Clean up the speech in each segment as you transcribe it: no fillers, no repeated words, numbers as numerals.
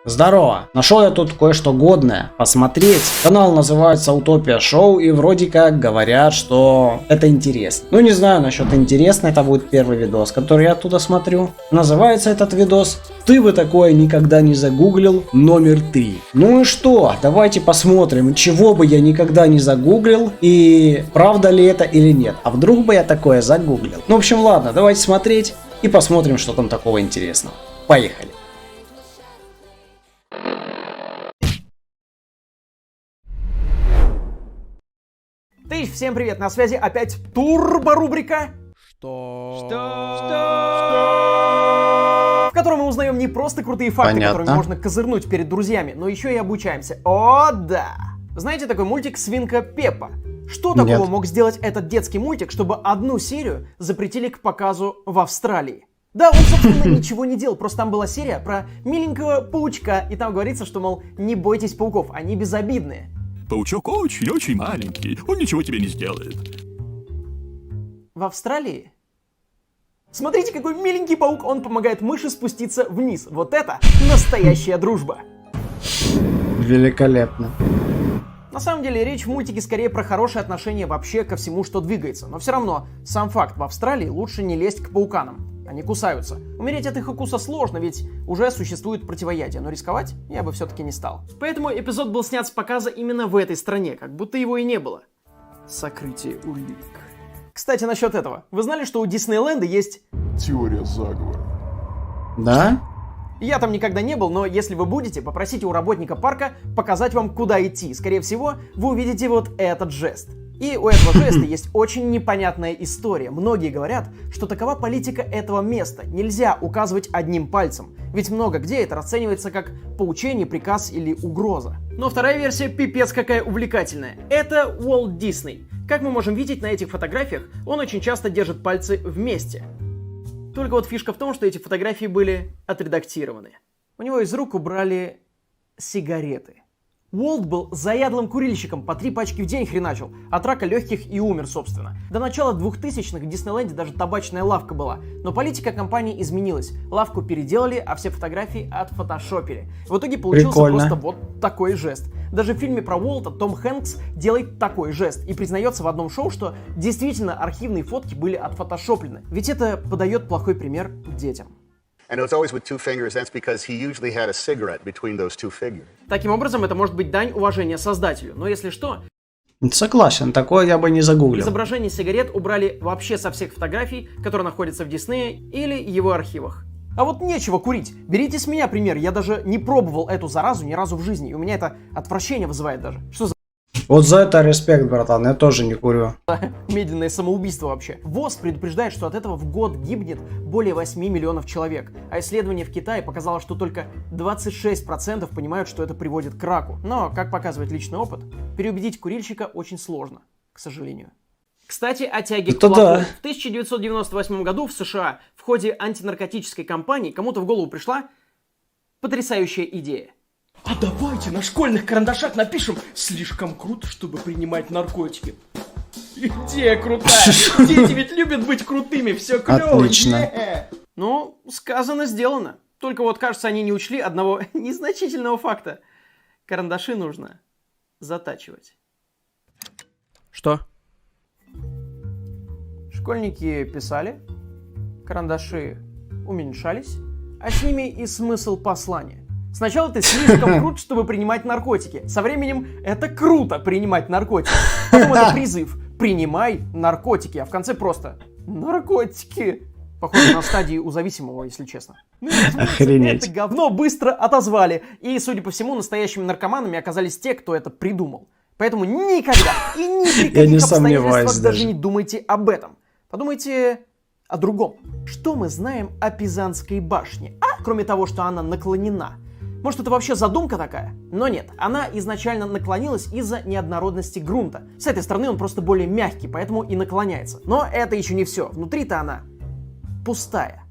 Здорово! Нашел я тут кое-что годное посмотреть. Канал называется Утопия Шоу, и вроде как говорят, что это интересно. Ну не знаю насчет интересно, это будет первый видос, который я оттуда смотрю. Называется этот видос «Ты бы такое никогда не загуглил, номер 3». Ну и что? Давайте посмотрим, чего бы я никогда не загуглил, и правда ли это или нет. А вдруг бы я такое загуглил? Ну в общем ладно, давайте смотреть и посмотрим, что там такого интересного. Поехали! Всем привет, на связи опять турбо-рубрика Что? В которой мы узнаем не просто крутые факты, которыми можно козырнуть перед друзьями, но еще и обучаемся. О, да! Знаете такой мультик «Свинка Пеппа»? Что такого мог сделать этот детский мультик, чтобы одну серию запретили к показу в Австралии? Да, он, собственно, ничего не делал, просто там была серия про миленького паучка, и там говорится, что, мол, не бойтесь пауков, они безобидные. Паучок очень-очень маленький, он ничего тебе не сделает. В Австралии? Смотрите, какой миленький паук, он помогает мыши спуститься вниз. Вот это настоящая дружба. Великолепно. На самом деле, речь в мультике скорее про хорошее отношение вообще ко всему, что двигается. Но все равно, сам факт, в Австралии лучше не лезть к пауканам. Они кусаются. Умереть от их укуса сложно, ведь уже существует противоядие, но рисковать я бы все-таки не стал. Поэтому эпизод был снят с показа именно в этой стране, как будто его и не было. Сокрытие улик. Кстати, насчет этого. Вы знали, что у Диснейленда есть теория заговора? Да? Я там никогда не был, но если вы будете, попросите у работника парка показать вам, куда идти. Скорее всего, вы увидите вот этот жест. И у этого жеста есть очень непонятная история. Многие говорят, что такова политика этого места. Нельзя указывать одним пальцем. Ведь много где это расценивается как поучение, приказ или угроза. Но вторая версия пипец какая увлекательная. Это Уолт Дисней. Как мы можем видеть на этих фотографиях, он очень часто держит пальцы вместе. Только вот фишка в том, что эти фотографии были отредактированы. У него из рук убрали сигареты. Уолт был заядлым курильщиком, по 3 пачки в день хреначил, от рака легких и умер, собственно. До начала 2000-х в Диснейленде даже табачная лавка была, но политика компании изменилась. Лавку переделали, а все фотографии отфотошопили. В итоге получился просто вот такой жест. Даже в фильме про Уолта Том Хэнкс делает такой жест и признается в одном шоу, что действительно архивные фотки были отфотошоплены. Ведь это подает плохой пример детям. Таким образом, это может быть дань уважения создателю, но если что... Согласен, такое я бы не загуглил. Изображение сигарет убрали вообще со всех фотографий, которые находятся в Диснее или его архивах. А вот нечего курить. Берите с меня пример, я даже не пробовал эту заразу ни разу в жизни, и у меня это отвращение вызывает даже. Что за... Вот за это респект, братан, я тоже не курю. Медленное самоубийство вообще. ВОЗ предупреждает, что от этого в год гибнет более 8 миллионов человек. А исследование в Китае показало, что только 26% понимают, что это приводит к раку. Но, как показывает личный опыт, переубедить курильщика очень сложно, к сожалению. Кстати, о тяге к плохому. Да. В 1998 году в США в ходе антинаркотической кампании кому-то в голову пришла потрясающая идея. А давайте на школьных карандашах напишем «Слишком круто, чтобы принимать наркотики». Идея крутая. Дети ведь любят быть крутыми, все клево. Отлично. Ну, сказано, сделано. Только вот, кажется, они не учли одного незначительного факта. Карандаши нужно затачивать. Что? Школьники писали, карандаши уменьшались, а с ними и смысл послания. Сначала ты слишком крут, чтобы принимать наркотики. Со временем это круто принимать наркотики. Потом это призыв «принимай наркотики», а в конце просто «наркотики». Похоже на стадии у зависимого, если честно. Ну, охренеть. Это говно быстро отозвали. И, судя по всему, настоящими наркоманами оказались те, кто это придумал. Поэтому никогда и ни при каких обстоятельствах даже не думайте об этом. Подумайте о другом. Что мы знаем о Пизанской башне? Кроме того, что она наклонена. Может, это вообще задумка такая? Но нет, она изначально наклонилась из-за неоднородности грунта. С этой стороны он просто более мягкий, поэтому и наклоняется. Но это еще не все. Внутри-то она пустая.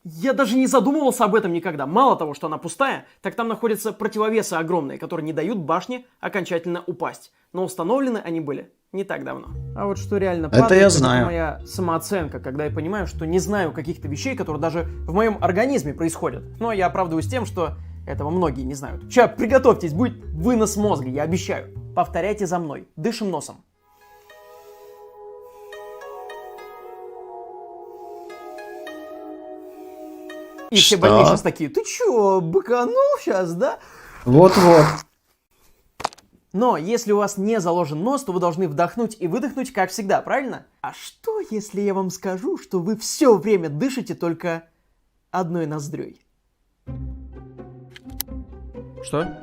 Я даже не задумывался об этом никогда. Мало того, что она пустая, так там находятся противовесы огромные, которые не дают башне окончательно упасть. Но установлены они были не так давно. А вот что реально падает, это я знаю. Это моя самооценка, когда я понимаю, что не знаю каких-то вещей, которые даже в моем организме происходят. Но я оправдываюсь тем, что Этого многие не знают. Сейчас приготовьтесь, будет вынос мозга, я обещаю. Повторяйте за мной. Дышим носом. И все Что? больные сейчас такие: ты чё, быканул сейчас, да? Вот-вот. Но если у вас не заложен нос, то вы должны вдохнуть и выдохнуть, как всегда, правильно? А что, если я вам скажу, что вы все время дышите только одной ноздрёй? Что?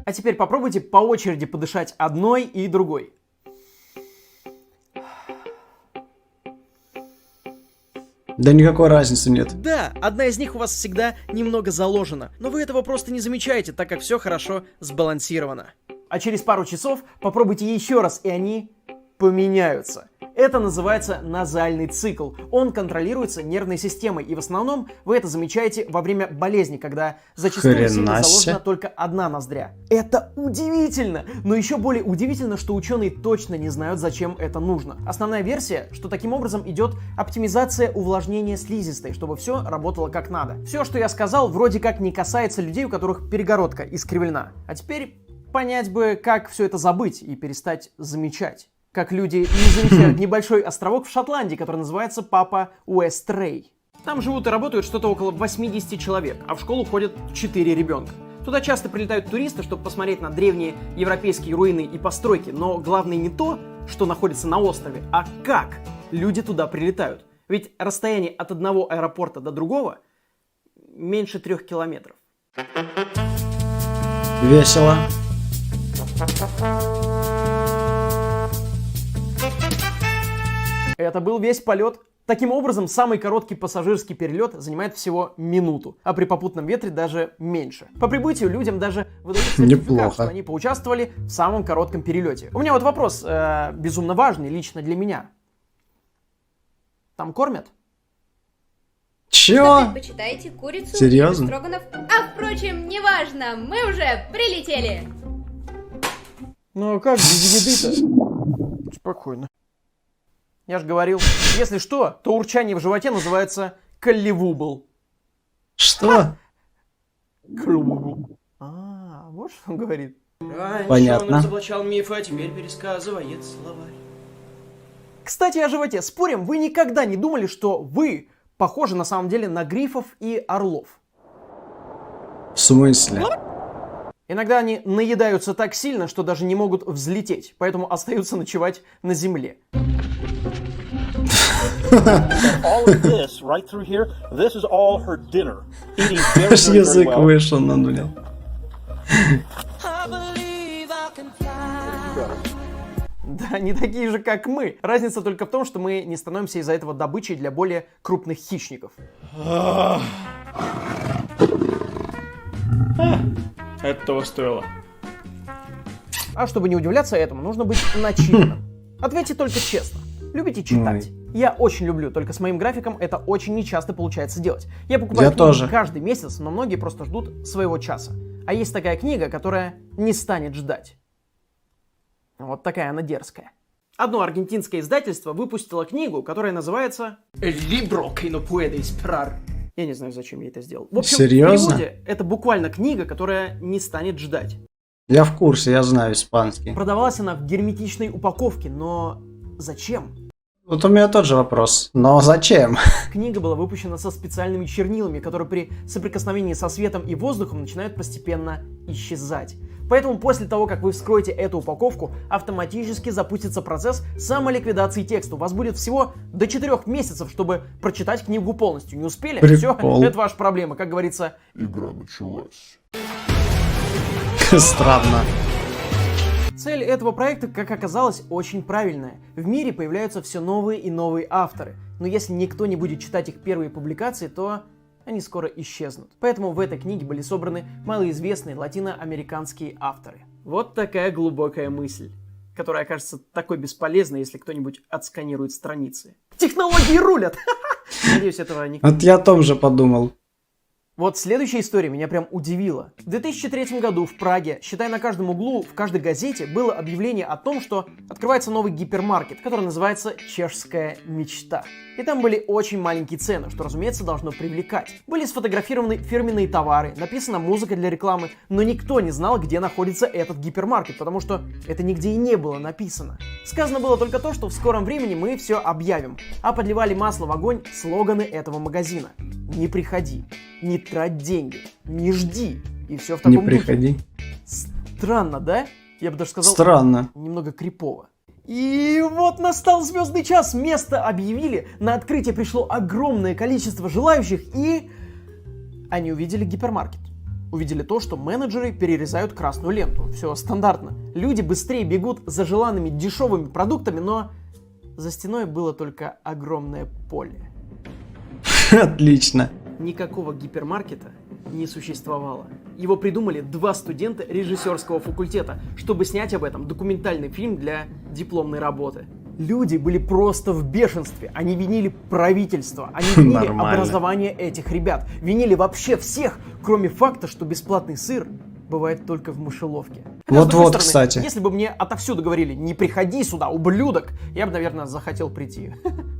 А теперь попробуйте по очереди подышать одной и другой. Да никакой разницы нет. Да, одна из них у вас всегда немного заложена, но вы этого просто не замечаете, так как все хорошо сбалансировано. А через пару часов попробуйте еще раз, и они поменяются. Это называется назальный цикл. Он контролируется нервной системой, и в основном вы это замечаете во время болезни, когда зачастую сильно Хрена заложена се. только одна ноздря. Это удивительно! Но еще более удивительно, что ученые точно не знают, зачем это нужно. Основная версия, что таким образом идет оптимизация увлажнения слизистой, чтобы все работало как надо. Все, что я сказал, вроде как не касается людей, у которых перегородка искривлена. А теперь понять бы, как все это забыть и перестать замечать. Как люди не замечают небольшой островок в Шотландии, который называется Папа Уэстрей. Там живут и работают что-то около 80 человек, а в школу ходят 4 ребенка. Туда часто прилетают туристы, чтобы посмотреть на древние европейские руины и постройки, но главное не то, что находится на острове, а как люди туда прилетают. Ведь расстояние от одного аэропорта до другого меньше 3 километров. Весело. Это был весь полет. Таким образом, самый короткий пассажирский перелет занимает всего минуту, а при попутном ветре даже меньше. По прибытию людям даже выдают сертификат, Неплохо. что они поучаствовали в самом коротком перелете. У меня вот вопрос, безумно важный лично для меня. Там кормят? Что Чё? предпочитаете, курицу Серьезно? или строганов? А впрочем, неважно, мы уже прилетели. Ну а как без еды-то? Спокойно. Я же говорил, если что, то урчание в животе называется колливубл. Что? Колливубл. А, вот что он говорит. Раньше Понятно. он разоблачал мифы, а теперь пересказывает словарь. Кстати, о животе. Спорим, вы никогда не думали, что вы похожи на самом деле на грифов и орлов? В смысле? Иногда они наедаются так сильно, что даже не могут взлететь, поэтому остаются ночевать на земле. All of this right through here, this is all her dinner. Eating very, Аж very, very язык well. вышел на нуле. Да, не такие же, как мы. Разница только в том, что мы не становимся из-за этого добычей для более крупных хищников. Это того стоило. А чтобы не удивляться этому, нужно быть начитанным. Ответьте только честно. Любите читать? Я очень люблю, только с моим графиком это очень нечасто получается делать. Я покупаю Я книги тоже. каждый месяц, но многие просто ждут своего часа. А есть такая книга, которая не станет ждать. Вот такая она дерзкая. Одно аргентинское издательство выпустило книгу, которая называется «El libro que no puede esperar». Я не знаю, зачем я это сделал. В общем, Серьезно? в переводе это буквально книга, которая не станет ждать. Я в курсе, я знаю испанский. Продавалась она в герметичной упаковке, но зачем? Вот у меня тот же вопрос. Но зачем? Книга была выпущена со специальными чернилами, которые при соприкосновении со светом и воздухом начинают постепенно исчезать. Поэтому после того, как вы вскроете эту упаковку, автоматически запустится процесс самоликвидации текста. У вас будет всего до 4 месяцев, чтобы прочитать книгу полностью. Не успели? Все, Прикол. это ваша проблема. Как говорится, Странно. цель этого проекта, как оказалось, очень правильная. В мире появляются все новые и новые авторы. Но если никто не будет читать их первые публикации, то они скоро исчезнут. Поэтому в этой книге были собраны малоизвестные латиноамериканские авторы. Вот такая глубокая мысль, которая окажется такой бесполезной, если кто-нибудь отсканирует страницы. Технологии рулят! Надеюсь, этого никто... Вот я о том же подумал. Вот следующая история меня прям удивила. В 2003 году в Праге, считай, на каждом углу, в каждой газете было объявление о том, что открывается новый гипермаркет, который называется «Чешская мечта». И там были очень маленькие цены, что, разумеется, должно привлекать. Были сфотографированы фирменные товары, написана музыка для рекламы, но никто не знал, где находится этот гипермаркет, потому что это нигде и не было написано. Сказано было только то, что в скором времени мы все объявим, а подливали масло в огонь слоганы этого магазина. Не приходи, не трать деньги, не жди. И все в таком Не приходи. духе. Странно, да? Я бы даже сказал, Странно. немного крипово. И вот настал звездный час, место объявили, на открытие пришло огромное количество желающих, и они увидели гипермаркет. Увидели то, что менеджеры перерезают красную ленту. Все стандартно. Люди быстрее бегут за желанными дешевыми продуктами, но за стеной было только огромное поле. Отлично. Никакого гипермаркета не существовало. Его придумали два студента режиссерского факультета, чтобы снять об этом документальный фильм для дипломной работы. Люди были просто в бешенстве. Они винили правительство, они винили Нормально. образование этих ребят, винили вообще всех, кроме факта, что бесплатный сыр бывает только в мышеловке. Хотя, с другой Вот-вот, стороны, кстати. если бы мне отовсюду говорили «не приходи сюда, ублюдок», я бы, наверное, захотел прийти.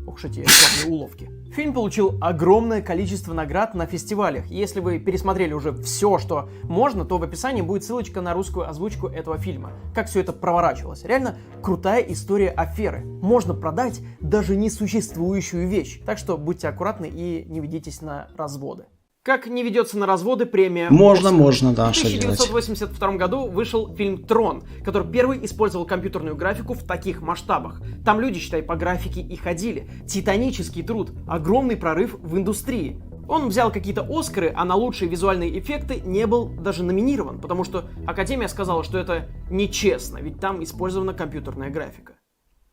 Ох уж эти рекламные уловки. Фильм получил огромное количество наград на фестивалях. Если вы пересмотрели уже все, что можно, то в описании будет ссылочка на русскую озвучку этого фильма. Как все это проворачивалось. Реально крутая история аферы. Можно продать даже несуществующую вещь. Так что будьте аккуратны и не ведитесь на разводы. Как не ведется на разводы премия Можно, «Оскар». можно, да, В что делать. 1982 году вышел фильм «Трон», который первый использовал компьютерную графику в таких масштабах. Там люди, считай, по графике и ходили. Титанический труд, огромный прорыв в индустрии. Он взял какие-то Оскары, а на лучшие визуальные эффекты не был даже номинирован, потому что Академия сказала, что это нечестно, ведь там использована компьютерная графика.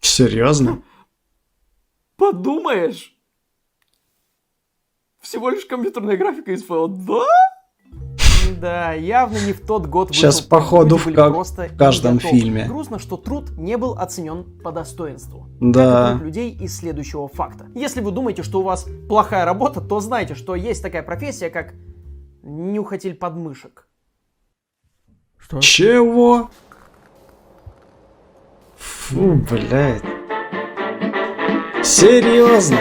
Серьезно? Подумаешь! Всего лишь компьютерная графика использовала, да? Да, явно не в тот год Сейчас, вышел. походу, Люди были просто в каждом не готовы. фильме. Грустно, что труд не был оценен по достоинству. Да. Как и труд людей из следующего факта. Если вы думаете, что у вас плохая работа, то знайте, что есть такая профессия, как нюхатель подмышек. Чего? Фу, блядь. Серьезно?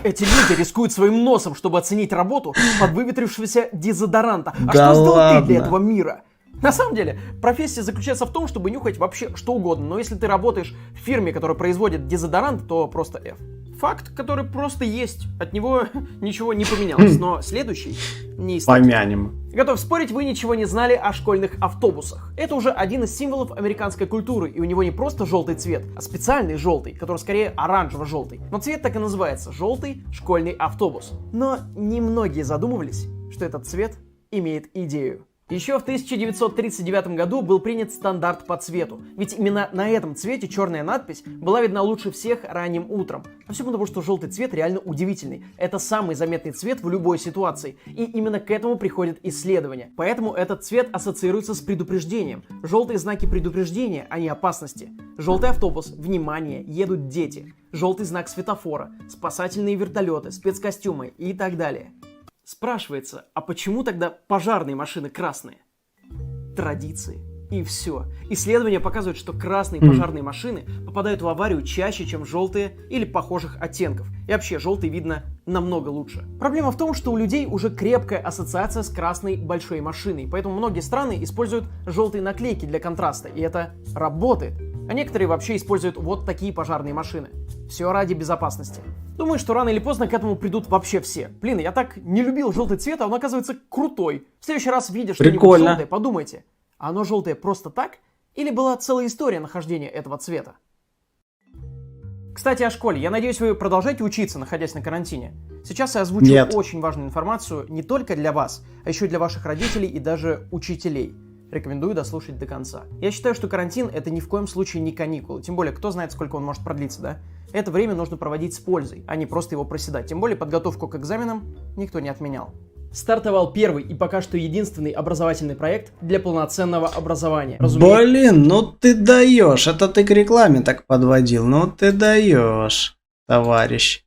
Эти люди рискуют своим носом, чтобы оценить работу под выветрившегося дезодоранта. А Да что сделал ты ладно. для этого мира? На самом деле, профессия заключается в том, чтобы нюхать вообще что угодно. Но если ты работаешь в фирме, которая производит дезодорант, то просто F. Факт, который просто есть. От него ничего не поменялось. Но следующий не из таких. Помянем. Готов спорить, вы ничего не знали о школьных автобусах. Это уже один из символов американской культуры, и у него не просто желтый цвет, а специальный желтый, который скорее оранжево-желтый. Но цвет так и называется — желтый школьный автобус. Но немногие задумывались, что этот цвет имеет идею. Еще в 1939 году был принят стандарт по цвету, ведь именно на этом цвете черная надпись была видна лучше всех ранним утром. А все потому, что желтый цвет реально удивительный. Это самый заметный цвет в любой ситуации, и именно к этому приходят исследования. Поэтому этот цвет ассоциируется с предупреждением. Желтые знаки предупреждения, а не опасности. Желтый автобус, внимание, едут дети. Желтый знак светофора, спасательные вертолеты, спецкостюмы и так далее. Спрашивается, а почему тогда пожарные машины красные? Традиции. И все. Исследования показывают, что красные пожарные машины попадают в аварию чаще, чем желтые или похожих оттенков. И вообще, желтый видно намного лучше. Проблема в том, что у людей уже крепкая ассоциация с красной большой машиной, поэтому многие страны используют желтые наклейки для контраста, и это работает. А некоторые вообще используют вот такие пожарные машины. Все ради безопасности. Думаю, что рано или поздно к этому придут вообще все. Блин, я так не любил желтый цвет, а он оказывается крутой. В следующий раз, видя что-нибудь Прикольно. желтое, подумайте, оно желтое просто так? Или была целая история нахождения этого цвета? Кстати, о школе. Я надеюсь, вы продолжаете учиться, находясь на карантине. Сейчас я озвучу Нет. очень важную информацию не только для вас, а еще и для ваших родителей и даже учителей. Рекомендую дослушать до конца. Я считаю, что карантин — это ни в коем случае не каникулы. Тем более, кто знает, сколько он может продлиться, да? Это время нужно проводить с пользой, а не просто его проседать. Тем более, подготовку к экзаменам никто не отменял. Стартовал первый и пока что единственный образовательный проект для полноценного образования. Блин, ну ты даешь. Это ты к рекламе так подводил. Ну ты даешь, товарищ.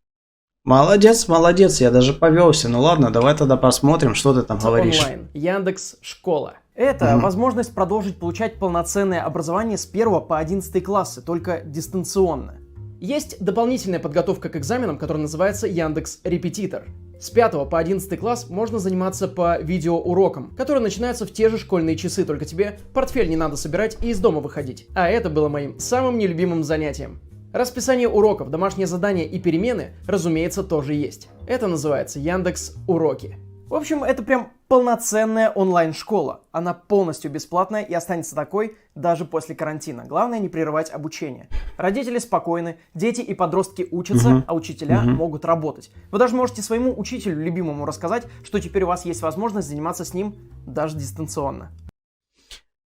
Молодец, молодец, я даже повелся. Ну ладно, давай тогда посмотрим, что ты там говоришь. Онлайн. Яндекс Школа. Это возможность продолжить получать полноценное образование с 1 по 11 классы, только дистанционно. Есть дополнительная подготовка к экзаменам, которая называется Яндекс Репетитор. С 5 по 11 класс можно заниматься по видеоурокам, которые начинаются в те же школьные часы, только тебе портфель не надо собирать и из дома выходить. А это было моим самым нелюбимым занятием. Расписание уроков, домашние задания и перемены, разумеется, тоже есть. Это называется Яндекс Уроки. В общем, это прям полноценная онлайн-школа. Она полностью бесплатная и останется такой даже после карантина. Главное не прерывать обучение. Родители спокойны, дети и подростки учатся, а учителя могут работать. Вы даже можете своему учителю любимому рассказать, что теперь у вас есть возможность заниматься с ним даже дистанционно.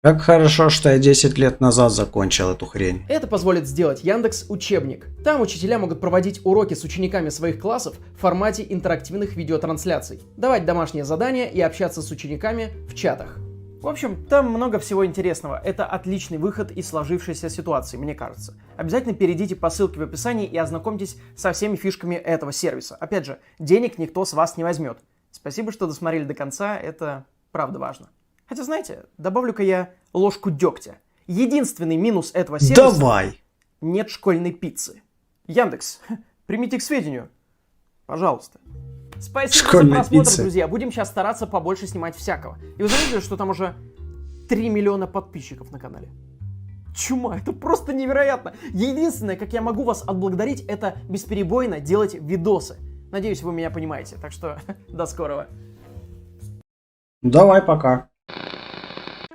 Как хорошо, что я 10 лет назад закончил эту хрень. Это позволит сделать Яндекс Учебник. Там учителя могут проводить уроки с учениками своих классов в формате интерактивных видеотрансляций, давать домашние задания и общаться с учениками в чатах. В общем, там много всего интересного. Это отличный выход из сложившейся ситуации, мне кажется. Обязательно перейдите по ссылке в описании и ознакомьтесь со всеми фишками этого сервиса. Опять же, денег никто с вас не возьмет. Спасибо, что досмотрели до конца, это правда важно. Хотя, знаете, добавлю-ка я ложку дегтя. Единственный минус этого сервиса... Давай! Нет школьной пиццы. Яндекс, примите к сведению. Пожалуйста. Спасибо Школьной за просмотр, пиццы. друзья. Будем сейчас стараться побольше снимать всякого. И вы заметили, что там уже 3 миллиона подписчиков на канале? Чума, это просто невероятно. Единственное, как я могу вас отблагодарить, это бесперебойно делать видосы. Надеюсь, вы меня понимаете. Так что до скорого. Давай, пока.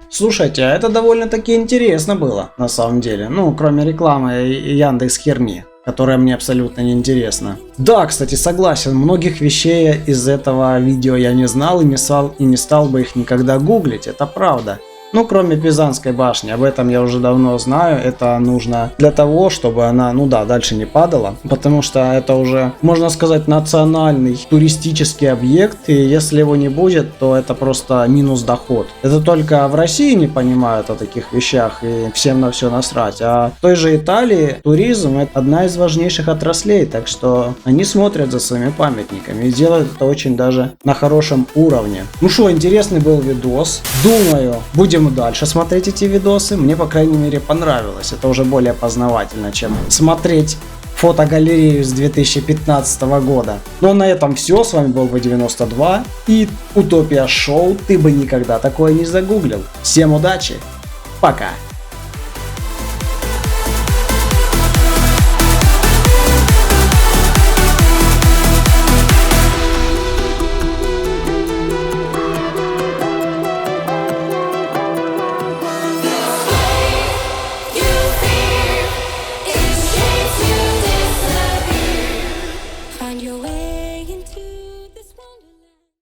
Слушайте, а это довольно-таки интересно было, на самом деле. Ну, кроме рекламы и Яндекс херни, которая мне абсолютно не интересна. Да, кстати, согласен, многих вещей из этого видео я не знал и не стал бы их никогда гуглить, это правда. Ну, кроме Пизанской башни, об этом я уже давно знаю, это нужно для того, чтобы она, ну да, дальше не падала, потому что это уже, можно сказать, национальный туристический объект, и если его не будет, то это просто минус доход. Это только в России не понимают о таких вещах и всем на все насрать, а в той же Италии туризм это одна из важнейших отраслей, так что они смотрят за своими памятниками и делают это очень даже на хорошем уровне. Ну что, интересный был видос, думаю, будем дальше смотреть эти видосы. Мне, по крайней мере, понравилось. Это уже более познавательно, чем смотреть фотогалерею с 2015 года. Ну а на этом все. С вами был V92 и Утопия Шоу. Ты бы никогда такое не загуглил. Всем удачи. Пока.